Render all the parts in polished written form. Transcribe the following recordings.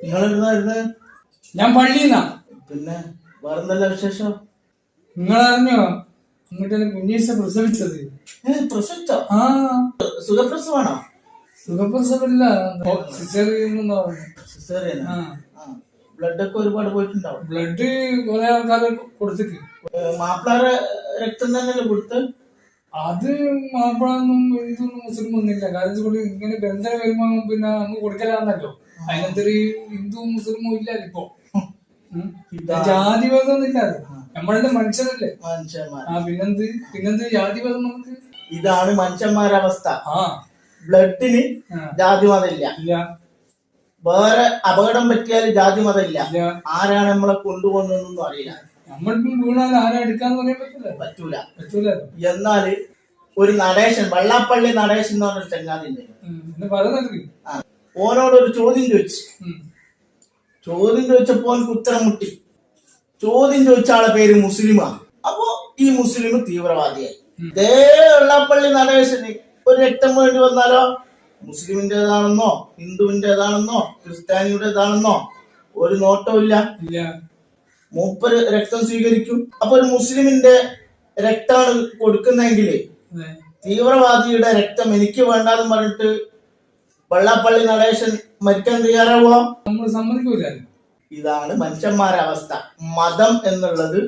നിങ്ങളെവിടുന്നായിരുന്നു? ഞാൻ പള്ളിന്നാ. പിന്നെ വേറെന്തല്ല വിശേഷം? നിങ്ങളറിഞ്ഞോ എന്നിട്ട് കുഞ്ഞീസ പ്രസവിച്ചത്? പ്രസവിച്ചോ? ആ, സുഖപ്രസവാണോ? സുഖപ്രസവമില്ല, സിസേറിയൻ. ബ്ലഡ് ഒക്കെ ഒരുപാട് പോയിട്ടുണ്ടാവും. ബ്ലഡ് കുറെ ആൾക്കാരെ കൊടുത്തിട്ട്. മാപ്പിളാരെ രക്തം തന്നെയല്ലേ കൊടുത്ത്? അത് മാപ്പിളൊന്നും ഹിന്ദുന്നും മുസ്ലിം ഒന്നുമില്ല. കാരണം കൂടി ഇങ്ങനെ ബന്ധം വരുമ്പോ പിന്നെ അങ്ങ് കൊടുക്കലാന്നല്ലോ. അതിനകത്തൊരു ഹിന്ദുവും മുസ്ലിമും ഇല്ല ഇപ്പൊ. ജാതിവാദം ഇല്ലാതെ നമ്മളുടെ മനുഷ്യരല്ലേ. പിന്നെന്ത് ജാതിവാദം നമുക്ക്? ഇതാണ് മനുഷ്യന്മാരുടെ അവസ്ഥ. ബ്ലഡിന് ജാതിമതം ഇല്ല. വേറെ അപകടം പറ്റിയാൽ ജാതിമതം ഇല്ല. ആരാണ് നമ്മളെ കൊണ്ടുപോകുന്നതെന്നൊന്നും അറിയില്ല. നമ്മൾക്കും വീണാൽ ആരാ എടുക്കാന്ന് പറയാൻ പറ്റൂല. എന്നാല് ഒരു നടേശൻ, വള്ളാപ്പള്ളി നടേശൻ എന്ന് പറഞ്ഞൊരു ചങ്ങാതി ഓനോടൊരു ചോദ്യം ചോദിച്ചപ്പോ ഓനക്ക് ഉത്തരം മുട്ടി. ചോദ്യം ചോദിച്ച ആളെ പേര് മുസ്ലിമാണ്. അപ്പോ ഈ മുസ്ലിം തീവ്രവാദിയായി. ഇതേ വെള്ളാപ്പള്ളി നടേശന് ഒരു രക്തം വേണ്ടി വന്നാലോ മുസ്ലിമിന്റേതാണെന്നോ ഹിന്ദുവിന്റേതാണെന്നോ ക്രിസ്ത്യാനിയുടേതാണെന്നോ ഒരു നോട്ടവും ഇല്ല. മൂപ്പര് രക്തം സ്വീകരിക്കും. അപ്പൊ ഒരു മുസ്ലിമിന്റെ രക്തമാണ് കൊടുക്കുന്നെങ്കിൽ തീവ്രവാദിയുടെ രക്തം എനിക്ക് വേണ്ടാന്ന് പറഞ്ഞിട്ട് വെള്ളാപ്പള്ളി നടേശൻ മരിക്കാൻ തയ്യാറാവുക? നമ്മൾ സമ്മതിക്കൂല. ഇതാണ് മനുഷ്യന്മാരുടെ അവസ്ഥ. മതം എന്നുള്ളത്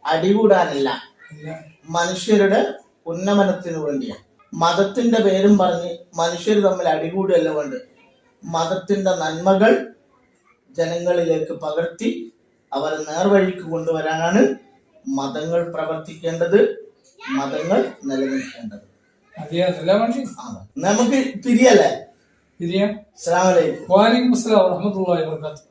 അടികൂടാനല്ല, മനുഷ്യരുടെ ഉന്നമനത്തിന് വേണ്ടിയാണ്. മതത്തിന്റെ പേരും പറഞ്ഞ് മനുഷ്യർ തമ്മിൽ അടികൂടുകയല്ല വേണ്ടത്. മതത്തിന്റെ നന്മകൾ ജനങ്ങളിലേക്ക് പകർത്തി അവരെ നേർവഴിക്ക് കൊണ്ടുവരാനാണ് മതങ്ങൾ പ്രവർത്തിക്കേണ്ടത്, മതങ്ങൾ നിലനിൽക്കേണ്ടത്. നമുക്ക് പിരിയല്ലേ? പിരിയാം. അസ്സലാമു അലൈക്കും. വഅലൈക്കും അസ്സലാം വറഹ്മത്തുള്ളാഹി വബറകാതുഹു.